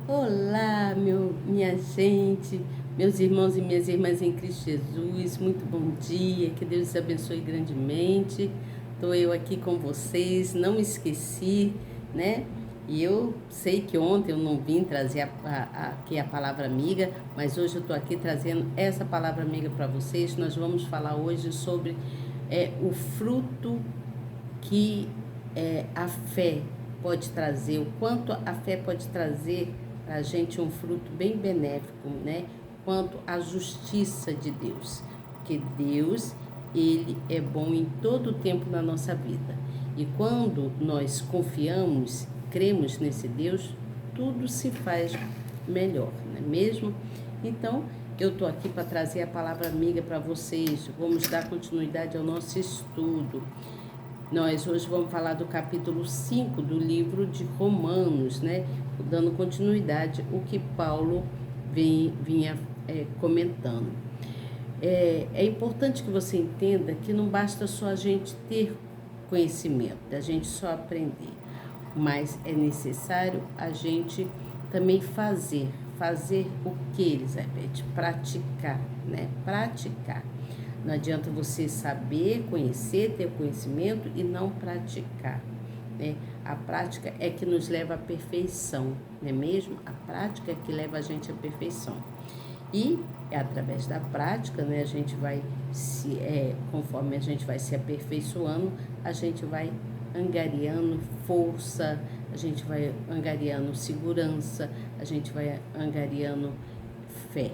Olá, minha gente, meus irmãos e minhas irmãs em Cristo Jesus, muito bom dia, que Deus os abençoe grandemente. Estou eu aqui com vocês, não me esqueci, né? E eu sei que ontem eu não vim trazer aqui a palavra amiga, mas hoje eu estou aqui trazendo essa palavra amiga para vocês. Nós vamos falar hoje sobre o fruto que a fé pode trazer, o quanto a fé pode trazer para a gente um fruto bem benéfico, né? Quanto a justiça de Deus, porque Deus, ele é bom em todo o tempo na nossa vida. E quando nós confiamos, cremos nesse Deus, tudo se faz melhor, não é mesmo? Então, eu estou aqui para trazer a palavra amiga para vocês. Vamos dar continuidade ao nosso estudo. Nós hoje vamos falar do capítulo 5 do livro de Romanos, né? Dando continuidade o que Paulo vinha comentando. É importante que você entenda que não basta só a gente ter conhecimento, a gente só aprender, mas é necessário a gente também fazer. Fazer o que, Elizabeth? Praticar, né? Praticar. Não adianta você saber, conhecer, ter conhecimento e não praticar, né? A prática é que nos leva à perfeição, não é mesmo? A prática é que leva a gente à perfeição. E é através da prática, né, a gente vai conforme a gente vai se aperfeiçoando, a gente vai angariando força, a gente vai angariando segurança, a gente vai angariando fé.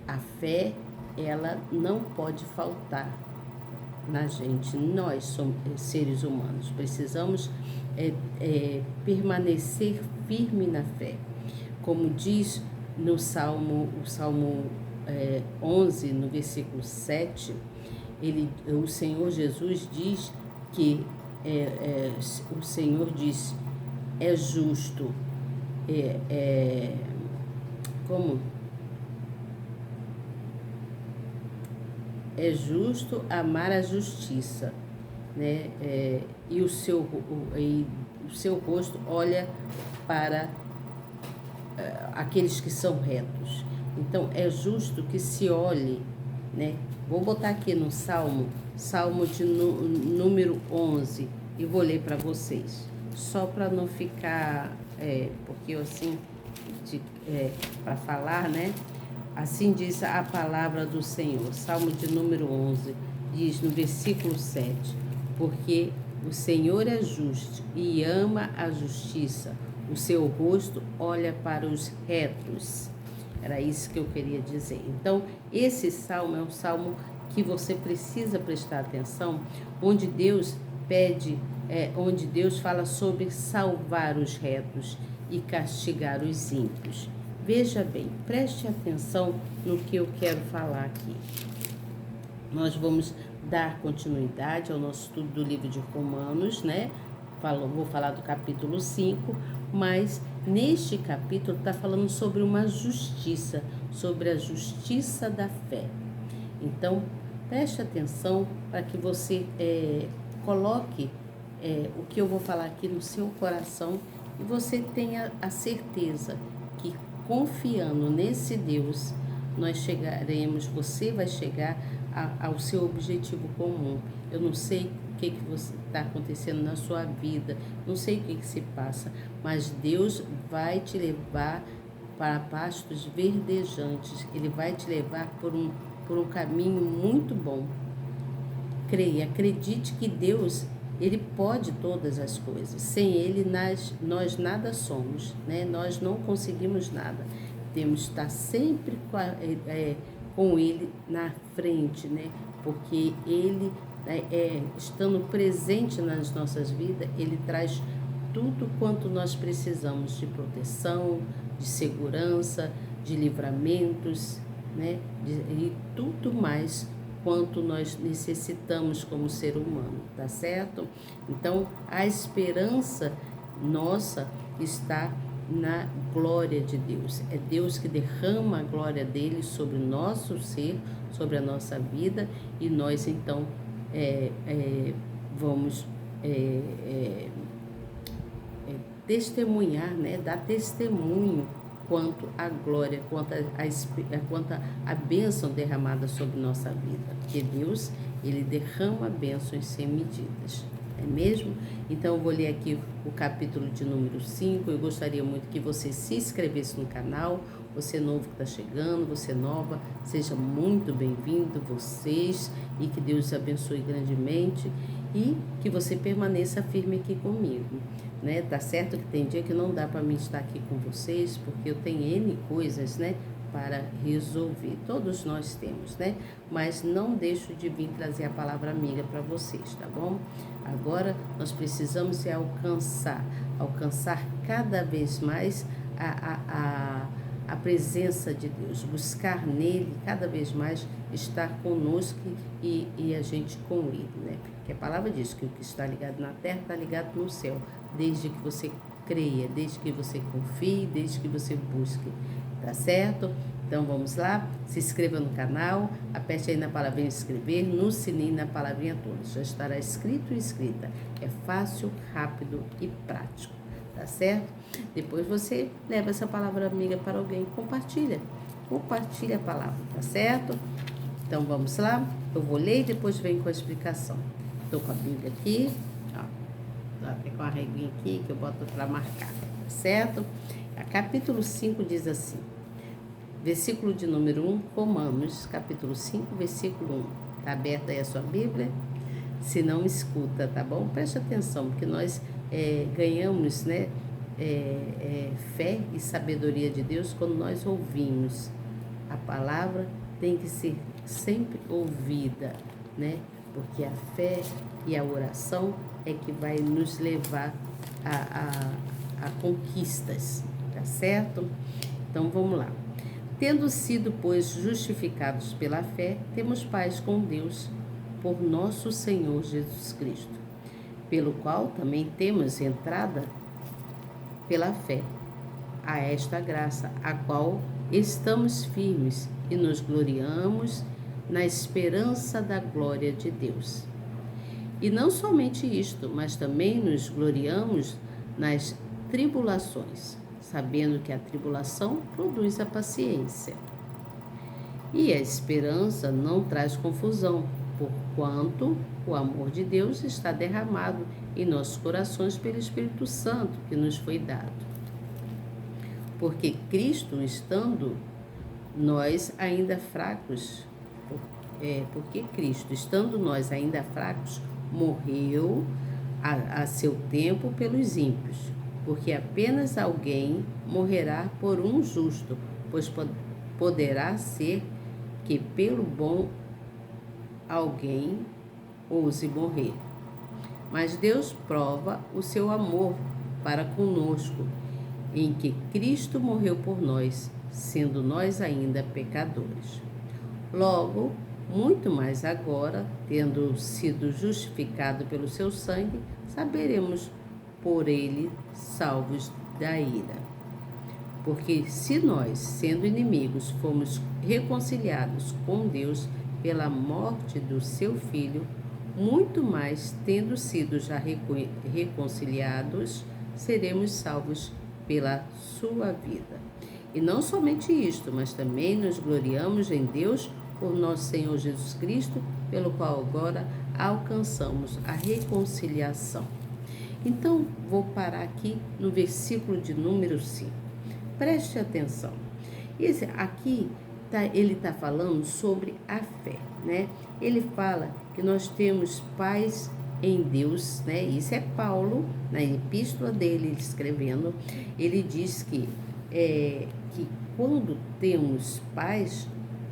A fé, ela não pode faltar na gente. Nós somos seres humanos, precisamos permanecer firme na fé. Como diz no o Salmo 11, no versículo 7, o Senhor Jesus diz que o Senhor diz, é justo, como? É justo amar a justiça, né? E o seu rosto olha para aqueles que são retos. Então, é justo que se olhe, né? Vou botar aqui no Salmo de número 11, e vou ler para vocês, só para não ficar, porque eu assim, para falar, né? Assim diz a palavra do Senhor, Salmo de número 11, diz no versículo 7, porque o Senhor é justo e ama a justiça, o seu rosto olha para os retos. Era isso que eu queria dizer. Então, esse salmo é um salmo que você precisa prestar atenção, onde Deus onde Deus fala sobre salvar os retos e castigar os ímpios. Veja bem, preste atenção no que eu quero falar aqui. Nós vamos dar continuidade ao nosso estudo do livro de Romanos, né? Vou falar do capítulo 5, mas neste capítulo está falando sobre uma justiça, sobre a justiça da fé. Então, preste atenção para que você coloque o que eu vou falar aqui no seu coração e você tenha a certeza que, confiando nesse Deus, nós chegaremos, você vai chegar ao seu objetivo comum. Eu não sei o que está acontecendo na sua vida, não sei o que se passa, mas Deus vai te levar para pastos verdejantes, Ele vai te levar por um caminho muito bom. Creia, acredite que Deus, Ele pode todas as coisas. Sem Ele, nós nada somos, né? Nós não conseguimos nada. Temos que estar sempre com Ele na frente, né? Porque Ele, estando presente nas nossas vidas, Ele traz tudo quanto nós precisamos de proteção, de segurança, de livramentos, né? E tudo mais quanto nós necessitamos como ser humano, tá certo? Então, a esperança nossa está na glória de Deus. É Deus que derrama a glória dele sobre o nosso ser, sobre a nossa vida, e nós então vamos testemunhar, né? Dar testemunho quanto a glória, quanto a bênção derramada sobre nossa vida. Porque Deus, Ele derrama bênçãos sem medidas. É mesmo? Então, eu vou ler aqui o capítulo de número 5. Eu gostaria muito que você se inscrevesse no canal. Você novo que está chegando, você nova, seja muito bem-vindo, vocês, e que Deus abençoe grandemente e que você permaneça firme aqui comigo, né? Tá certo que tem dia que não dá para mim estar aqui com vocês, porque eu tenho N coisas, né, para resolver. Todos nós temos, né? Mas não deixo de vir trazer a palavra amiga para vocês, tá bom? Agora nós precisamos alcançar cada vez mais a presença de Deus, buscar nele cada vez mais estar conosco e a gente com ele, né? Porque a palavra diz que o que está ligado na terra está ligado no céu, desde que você creia, desde que você confie, desde que você busque, tá certo? Então vamos lá, se inscreva no canal, aperte aí na palavrinha inscrever, no sininho na palavrinha toda, já estará escrito e escrita, é fácil, rápido e prático. Tá certo? Depois você leva essa palavra amiga para alguém, compartilha a palavra, tá certo? Então vamos lá, eu vou ler e depois venho com a explicação. Estou com a Bíblia aqui, ó, tô até com a reguinha aqui que eu boto para marcar, tá certo? A capítulo 5 diz assim, versículo de número 1, Romanos, capítulo 5, versículo 1. Tá aberta aí a sua Bíblia? Se não, escuta, tá bom? Preste atenção, porque nós ganhamos, né, fé e sabedoria de Deus quando nós ouvimos. A palavra tem que ser sempre ouvida, né? Porque a fé e a oração é que vai nos levar a conquistas, tá certo? Então vamos lá. Tendo sido, pois, justificados pela fé, temos paz com Deus por nosso Senhor Jesus Cristo, pelo qual também temos entrada pela fé a esta graça, a qual estamos firmes e nos gloriamos na esperança da glória de Deus. E não somente isto, mas também nos gloriamos nas tribulações, sabendo que a tribulação produz a paciência. E a esperança não traz confusão, porquanto o amor de Deus está derramado em nossos corações pelo Espírito Santo que nos foi dado. Porque Cristo, estando nós ainda fracos, morreu a seu tempo pelos ímpios, porque apenas alguém morrerá por um justo, pois poderá ser que pelo bom alguém ouse morrer. Mas Deus prova o seu amor para conosco, em que Cristo morreu por nós, sendo nós ainda pecadores. Logo, muito mais agora, tendo sido justificado pelo seu sangue, saberemos por ele salvos da ira. Porque se nós, sendo inimigos, fomos reconciliados com Deus pela morte do seu Filho, muito mais, tendo sido já reconciliados, seremos salvos pela sua vida. E não somente isto, mas também nos gloriamos em Deus por nosso Senhor Jesus Cristo, pelo qual agora alcançamos a reconciliação. Então, vou parar aqui no versículo de número 5. Preste atenção. Aqui ele está falando sobre a fé, né? Ele fala que nós temos paz em Deus, né? Isso é Paulo, na epístola dele, escrevendo, ele diz que quando temos paz,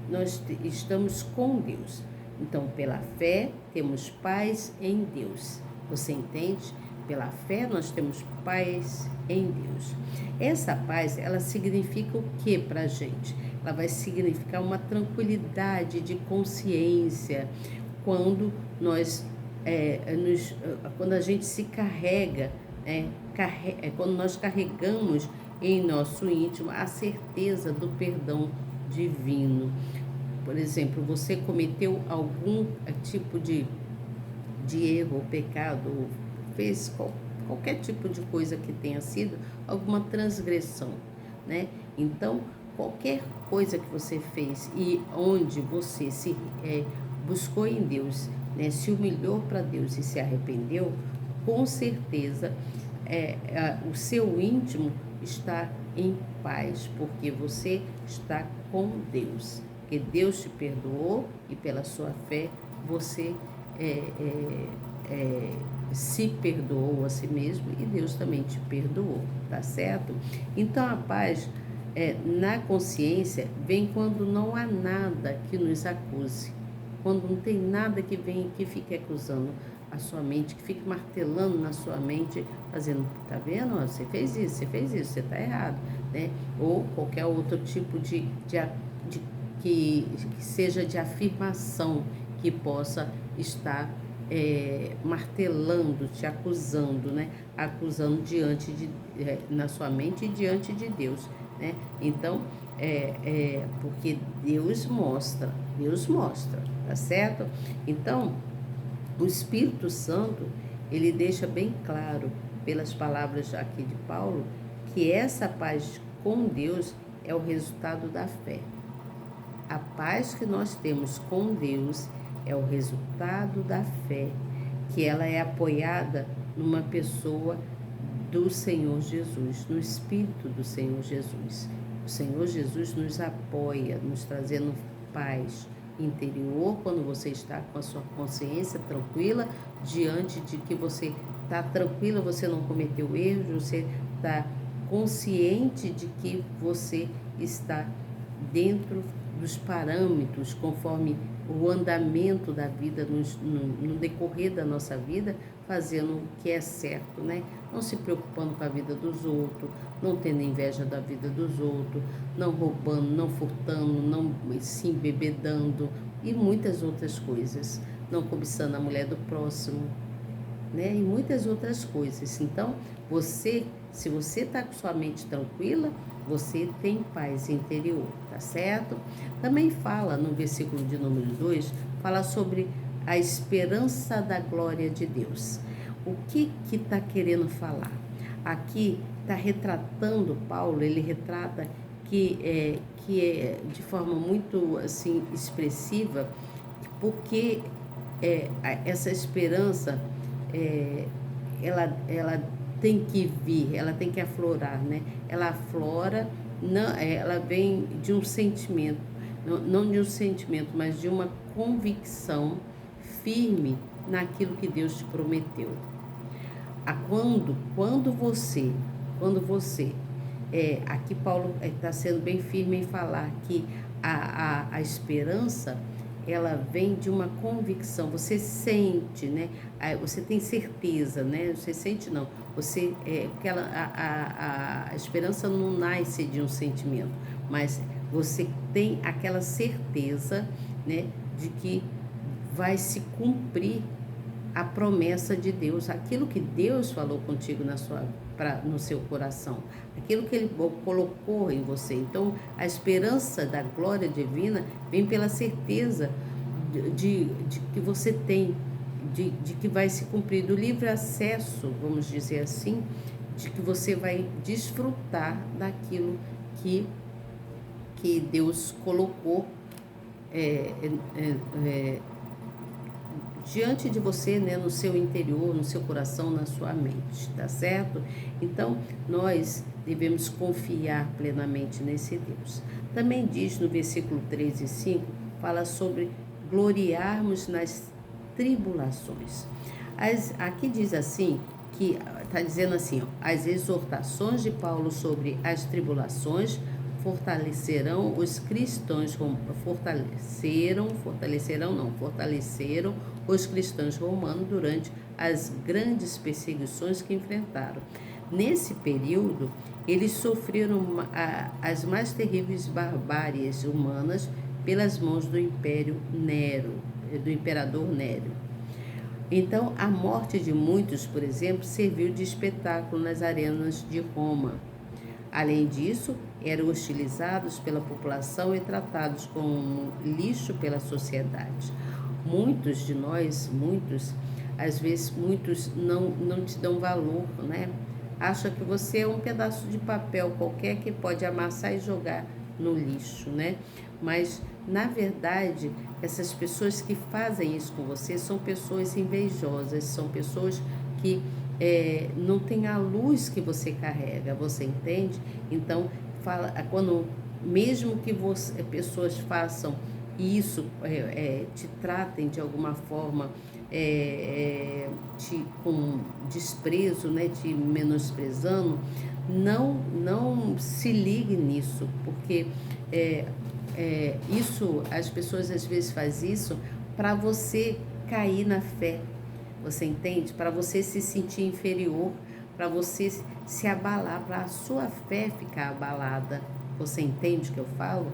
nós estamos com Deus. Então, pela fé, temos paz em Deus. Você entende? Pela fé, nós temos paz em Deus. Essa paz, ela significa o que para a gente? Ela vai significar uma tranquilidade de consciência quando quando a gente se carrega, quando nós carregamos em nosso íntimo a certeza do perdão divino. Por exemplo, você cometeu algum tipo de erro ou pecado, ou fez qualquer tipo de coisa que tenha sido alguma transgressão. né? Então, qualquer coisa que você fez e onde você se buscou em Deus, né, se humilhou para Deus e se arrependeu, com certeza o seu íntimo está em paz, porque você está com Deus. Porque Deus te perdoou e pela sua fé você se perdoou a si mesmo e Deus também te perdoou, tá certo? Então a paz na consciência vem quando não há nada que nos acuse, quando não tem nada que vem que fique acusando a sua mente, que fique martelando na sua mente, fazendo, tá vendo? Você fez isso, você tá errado, né? Ou qualquer outro tipo de que seja de afirmação que possa estar martelando, te acusando, né? Acusando na sua mente e diante de Deus, né? Então, porque Deus mostra, tá certo? Então, o Espírito Santo, ele deixa bem claro, pelas palavras aqui de Paulo, que essa paz com Deus é o resultado da fé. A paz que nós temos com Deus é o resultado da fé, que ela é apoiada numa pessoa do Senhor Jesus, no Espírito do Senhor Jesus. O Senhor Jesus nos apoia, nos trazendo paz interior, quando você está com a sua consciência tranquila, diante de que você está tranquila, você não cometeu erros, você está consciente de que você está dentro dos parâmetros, conforme o andamento da vida, no decorrer da nossa vida, fazendo o que é certo, né? Não se preocupando com a vida dos outros, não tendo inveja da vida dos outros, não roubando, não furtando, não se embebedando e muitas outras coisas, não cobiçando a mulher do próximo, né? E muitas outras coisas. Então, se você está com sua mente tranquila, você tem paz interior, tá certo? Também fala no versículo de número 2, fala sobre a esperança da glória de Deus. O que está querendo falar? Aqui está retratando, Paulo, ele retrata que é de forma muito assim expressiva, porque essa esperança ela tem que vir, ela tem que aflorar, né? Ela aflora, não, ela vem de um sentimento, não de um sentimento, mas de uma convicção firme naquilo que Deus te prometeu. Quando você, aqui Paulo está sendo bem firme em falar que a esperança, ela vem de uma convicção, você sente, né? Você tem certeza, né? Você sente não, porque a esperança não nasce de um sentimento, mas você tem aquela certeza, né? De que vai se cumprir a promessa de Deus, aquilo que Deus falou contigo no seu coração, aquilo que Ele colocou em você. Então, a esperança da glória divina vem pela certeza de que você tem, de que vai se cumprir, do livre acesso, vamos dizer assim, de que você vai desfrutar daquilo que Deus colocou diante de você, né, no seu interior, no seu coração, na sua mente, tá certo? Então, nós devemos confiar plenamente nesse Deus. Também diz no versículo 3 e 5, fala sobre gloriarmos nas tribulações. Aqui diz assim, que está dizendo assim, ó, as exortações de Paulo sobre as tribulações fortaleceram os cristãos, fortaleceram os cristãos romanos durante as grandes perseguições que enfrentaram. Nesse período, eles sofreram as mais terríveis barbáries humanas pelas mãos do imperador Nero. Então, a morte de muitos, por exemplo, serviu de espetáculo nas arenas de Roma. Além disso, eram hostilizados pela população e tratados como lixo pela sociedade. Muitos às vezes, muitos não te dão valor, né? acha que você é um pedaço de papel qualquer que pode amassar e jogar no lixo, né? Mas, na verdade, essas pessoas que fazem isso com você são pessoas invejosas, são pessoas que não têm a luz que você carrega, você entende? Então, quando mesmo que pessoas façam isso, te tratem de alguma forma com desprezo, né, te menosprezando, não se ligue nisso, porque isso, as pessoas às vezes fazem isso para você cair na fé, você entende? Para você se sentir inferior, para você se abalar, para a sua fé ficar abalada. Você entende o que eu falo?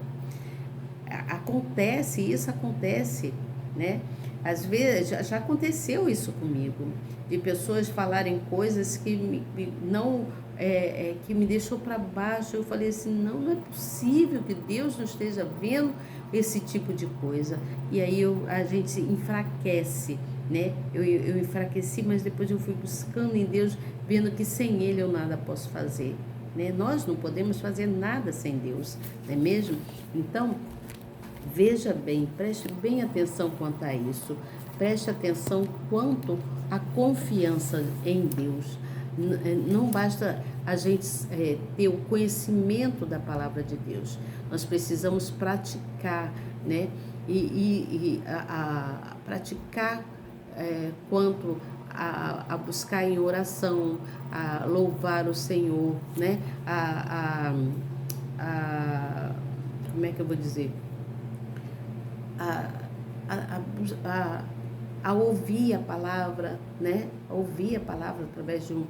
Isso acontece, né? Às vezes, já aconteceu isso comigo, de pessoas falarem coisas que que me deixou para baixo. Eu falei assim, não é possível que Deus não esteja vendo esse tipo de coisa. E aí a gente enfraquece, né? Eu enfraqueci, mas depois eu fui buscando em Deus, vendo que sem Ele eu nada posso fazer, né? Nós não podemos fazer nada sem Deus, não é mesmo? Então, veja bem, preste bem atenção quanto a isso. Preste atenção quanto à confiança em Deus. Não basta a gente ter o conhecimento da palavra de Deus. Nós precisamos praticar, né? Praticar quanto a buscar em oração, a louvar o Senhor, né? Como é que eu vou dizer? A, a, a, a ouvir a palavra, né? A ouvir a palavra através de um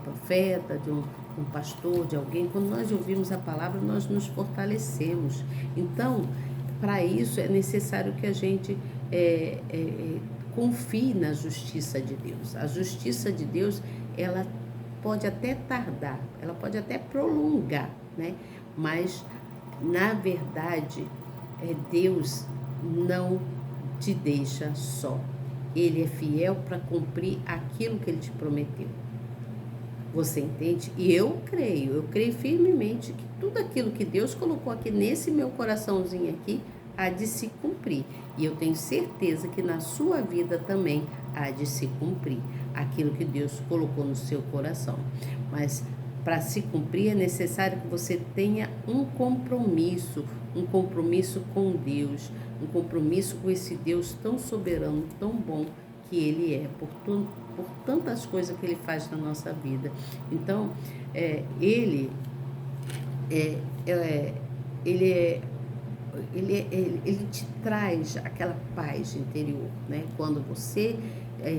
profeta, de um pastor, de alguém. Quando nós ouvimos a palavra, nós nos fortalecemos. Então, para isso é necessário que a gente confie na justiça de Deus. A justiça de Deus, ela pode até tardar, ela pode até prolongar, né? Mas, na verdade, Deus não te deixa só. Ele é fiel para cumprir aquilo que Ele te prometeu. Você entende? E eu creio firmemente que tudo aquilo que Deus colocou aqui nesse meu coraçãozinho aqui há de se cumprir. E eu tenho certeza que na sua vida também há de se cumprir aquilo que Deus colocou no seu coração. Mas para se cumprir é necessário que você tenha um compromisso com Deus, um compromisso com esse Deus tão soberano, tão bom que Ele é, por tantas coisas que Ele faz na nossa vida. Então, Ele te traz aquela paz interior, né? Quando você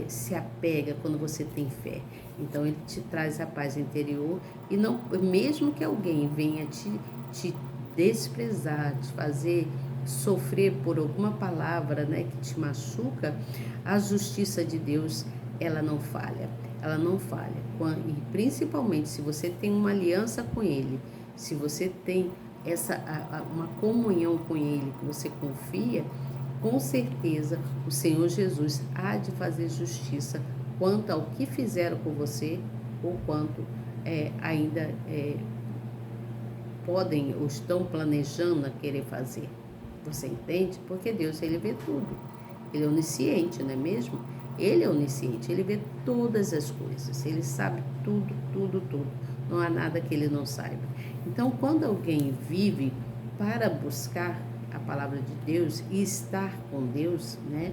se apega, quando você tem fé. Então, Ele te traz a paz interior e não, mesmo que alguém venha te desprezar, te fazer sofrer por alguma palavra, né, que te machuca, a justiça de Deus, ela não falha. Ela não falha. E principalmente se você tem uma aliança com Ele, se você tem uma comunhão com Ele, que você confia, com certeza o Senhor Jesus há de fazer justiça quanto ao que fizeram com você ou quanto ainda podem ou estão planejando a querer fazer. Você entende? Porque Deus, Ele vê tudo. Ele é onisciente, não é mesmo? Ele é onisciente, Ele vê todas as coisas. Ele sabe tudo, tudo, tudo. Não há nada que Ele não saiba. Então, quando alguém vive para buscar a palavra de Deus e estar com Deus, né?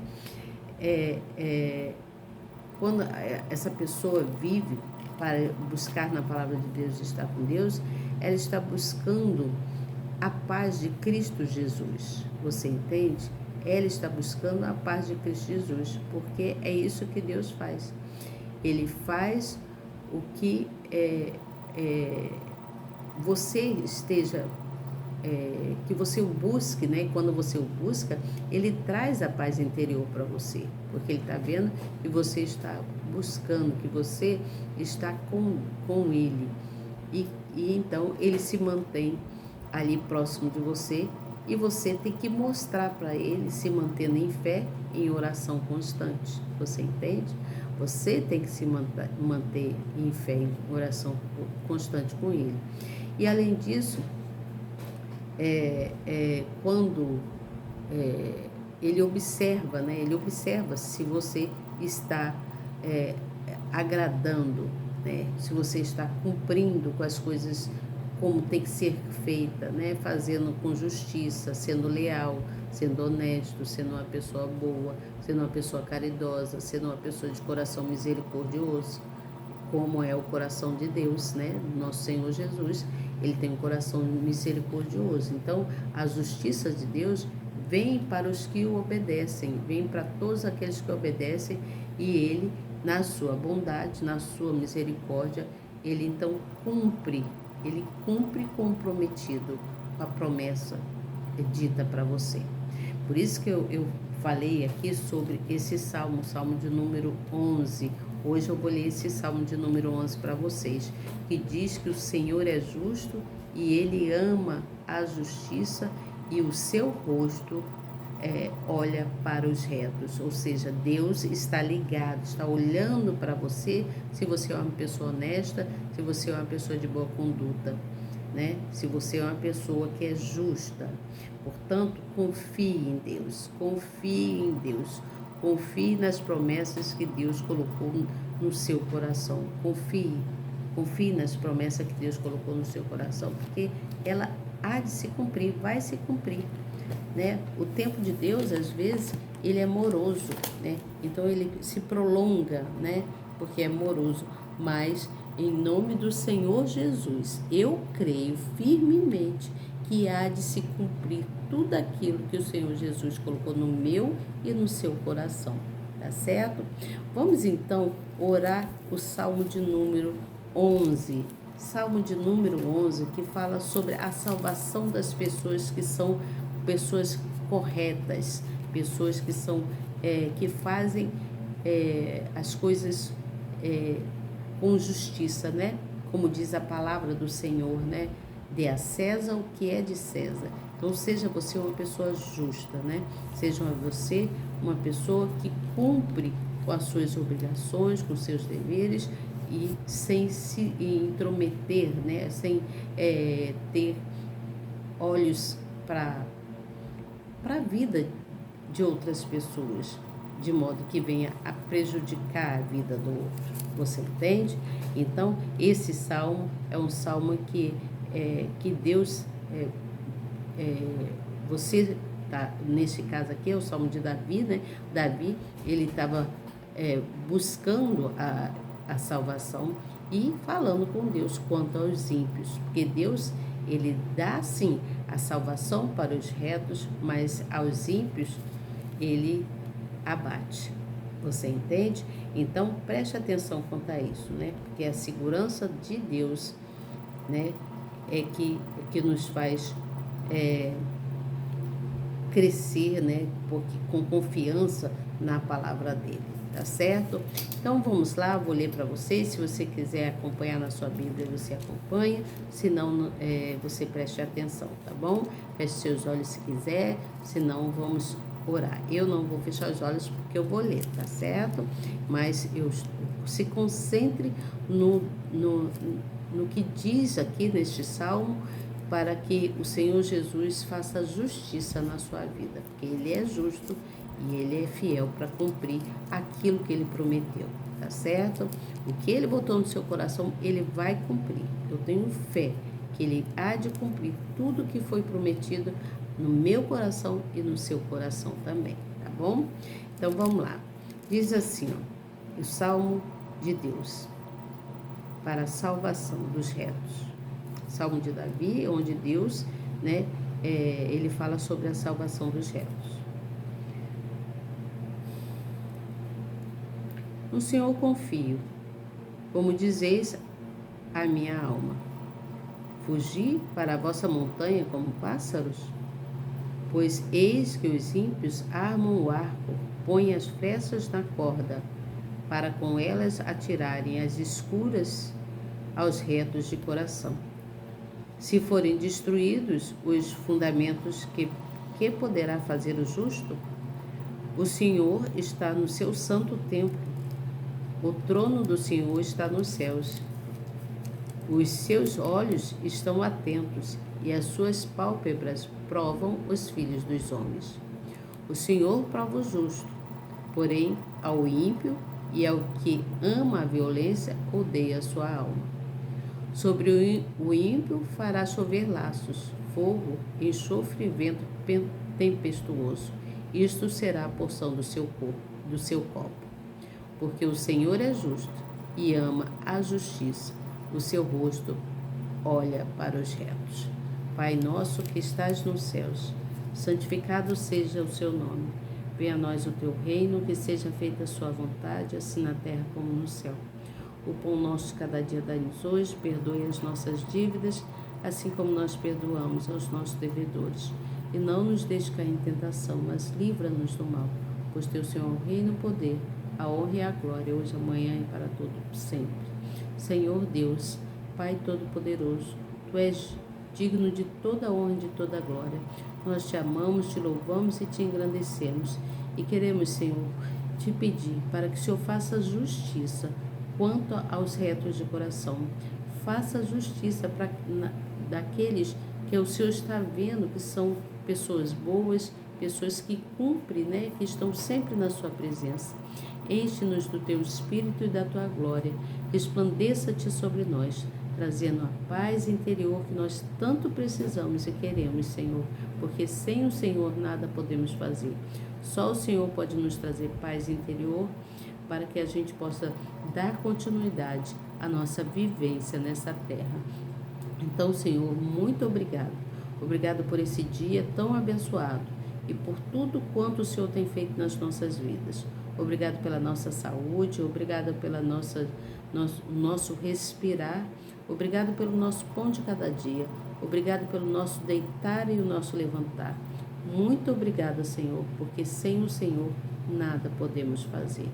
Quando essa pessoa vive para buscar na palavra de Deus e estar com Deus, ela está buscando a paz de Cristo Jesus. Você entende? Ela está buscando a paz de Cristo Jesus, porque é isso que Deus faz. Ele faz o que você esteja, que você o busque, né? Quando você o busca, Ele traz a paz interior para você, porque Ele está vendo que você está buscando, que você está com Ele. E então Ele se mantém ali próximo de você e você tem que mostrar para Ele, se mantendo em fé, em oração constante. Você entende? Você tem que se manter em fé, em oração constante com Ele. E além disso, quando Ele observa, né? Ele observa se você está agradando, né? Se você está cumprindo com as coisas como tem que ser feita, né? Fazendo com justiça, sendo leal, sendo honesto, sendo uma pessoa boa, sendo uma pessoa caridosa, sendo uma pessoa de coração misericordioso, como é o coração de Deus, né? Nosso Senhor Jesus, Ele tem um coração misericordioso. Então, a justiça de Deus vem para os que o obedecem, vem para todos aqueles que obedecem, e Ele, na sua bondade, na sua misericórdia, Ele então cumpre comprometido com a promessa dita para você. Por isso que eu falei aqui sobre esse salmo, o salmo de número 11. Hoje eu vou ler esse salmo de número 11 para vocês, que diz que o Senhor é justo e Ele ama a justiça e o seu rosto olha para os retos. Ou seja, Deus está ligado, está olhando para você, se você é uma pessoa honesta, se você é uma pessoa de boa conduta, né? Se você é uma pessoa que é justa. Portanto, confie em Deus, confie nas promessas que Deus colocou no seu coração, confie nas promessas que Deus colocou no seu coração, porque ela há de se cumprir, vai se cumprir, né? O tempo de Deus, às vezes, ele é moroso, né? Então ele se prolonga, né? Porque é moroso, mas em nome do Senhor Jesus, eu creio firmemente que há de se cumprir tudo aquilo que o Senhor Jesus colocou no meu e no seu coração, tá certo? Vamos então orar o Salmo de número 11. Salmo de número 11, que fala sobre a salvação das pessoas que são pessoas corretas, pessoas que são que fazem as coisas com justiça, né? Como diz a palavra do Senhor, né? Dê a César o que é de César. Então, seja você uma pessoa justa, né? Seja você uma pessoa que cumpre com as suas obrigações, com os seus deveres e sem se intrometer, né? Sem ter olhos para a vida de outras pessoas, de modo que venha a prejudicar a vida do outro. Você entende? Então, esse salmo é um salmo que Deus, você tá, nesse caso aqui é o salmo de Davi, né? Davi, ele estava buscando a salvação e falando com Deus quanto aos ímpios, porque Deus, ele dá sim a salvação para os retos, mas aos ímpios ele abate. Você entende? Então, preste atenção quanto a isso, né? Porque a segurança de Deus, né, é que nos faz crescer, né? Porque, com confiança na palavra dele, tá certo? Então, vamos lá, vou ler para vocês. Se você quiser acompanhar na sua Bíblia, você acompanha. Se não, você preste atenção, tá bom? Feche seus olhos se quiser, senão vamos orar. Eu não vou fechar os olhos porque eu vou ler, tá certo? Mas se concentre no que diz aqui neste salmo, para que o Senhor Jesus faça justiça na sua vida, porque Ele é justo e Ele é fiel para cumprir aquilo que Ele prometeu, tá certo? O que Ele botou no seu coração, Ele vai cumprir. Eu tenho fé que Ele há de cumprir tudo que foi prometido no meu coração e no seu coração também, tá bom? Então vamos lá. Diz assim, ó, o Salmo de Deus para a salvação dos retos. Salmo de Davi, onde Deus, né, ele fala sobre a salvação dos retos. No Senhor confio, como dizeis a minha alma. Fugi para a vossa montanha como pássaros? Pois eis que os ímpios armam o arco, põem as flechas na corda, para com elas atirarem as escuras aos retos de coração. Se forem destruídos os fundamentos, que poderá fazer o justo? O Senhor está no seu santo templo. O trono do Senhor está nos céus. Os seus olhos estão atentos e as suas pálpebras provam os filhos dos homens. O Senhor prova o justo, porém ao ímpio e ao que ama a violência odeia a sua alma. Sobre o ímpio fará chover laços, fogo, enxofre e vento tempestuoso. Isto será a porção do seu copo. Porque o Senhor é justo e ama a justiça. O seu rosto olha para os retos. Pai nosso que estás nos céus, santificado seja o seu nome. Venha a nós o teu reino, que seja feita a sua vontade, assim na terra como no céu. O pão nosso de cada dia dá-nos hoje, perdoe as nossas dívidas, assim como nós perdoamos aos nossos devedores. E não nos deixe cair em tentação, mas livra-nos do mal. Pois teu Senhor é o reino, o poder, a honra e a glória, hoje, amanhã e para todo sempre. Senhor Deus, Pai Todo-Poderoso, Tu és digno de toda honra e de toda glória. Nós te amamos, te louvamos e te engrandecemos. E queremos, Senhor, te pedir para que o Senhor faça justiça quanto aos retos de coração. Faça justiça daqueles que o Senhor está vendo que são pessoas boas, pessoas que cumprem, que estão sempre na sua presença. Enche-nos do teu Espírito e da tua glória. Resplandeça-te sobre nós, trazendo a paz interior que nós tanto precisamos e queremos, Senhor, porque sem o Senhor nada podemos fazer. Só o Senhor pode nos trazer paz interior para que a gente possa dar continuidade à nossa vivência nessa terra. Então, Senhor, muito obrigado. Obrigado por esse dia tão abençoado e por tudo quanto o Senhor tem feito nas nossas vidas. Obrigado pela nossa saúde, obrigado pelo nosso respirar, obrigado pelo nosso pão de cada dia, obrigado pelo nosso deitar e o nosso levantar. Muito obrigada, Senhor, porque sem o Senhor nada podemos fazer.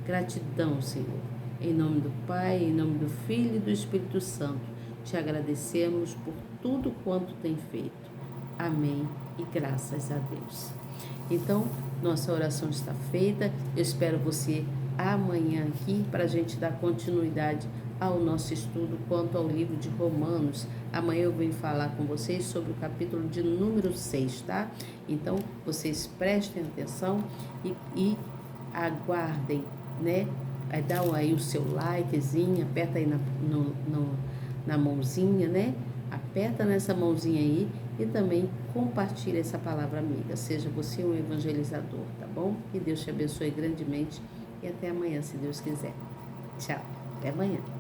Gratidão, Senhor. Em nome do Pai, em nome do Filho e do Espírito Santo, te agradecemos por tudo quanto tem feito. Amém e graças a Deus. Então, nossa oração está feita. Eu espero você amanhã aqui para a gente dar continuidade ao nosso estudo quanto ao livro de Romanos. Amanhã eu venho falar com vocês sobre o capítulo de número 6, tá? Então, vocês prestem atenção e aguardem, Dá aí o seu likezinho, aperta aí na mãozinha, Aperta nessa mãozinha aí e também compartilha essa palavra amiga. Seja você um evangelizador, tá bom? Que Deus te abençoe grandemente e até amanhã, se Deus quiser. Tchau, até amanhã.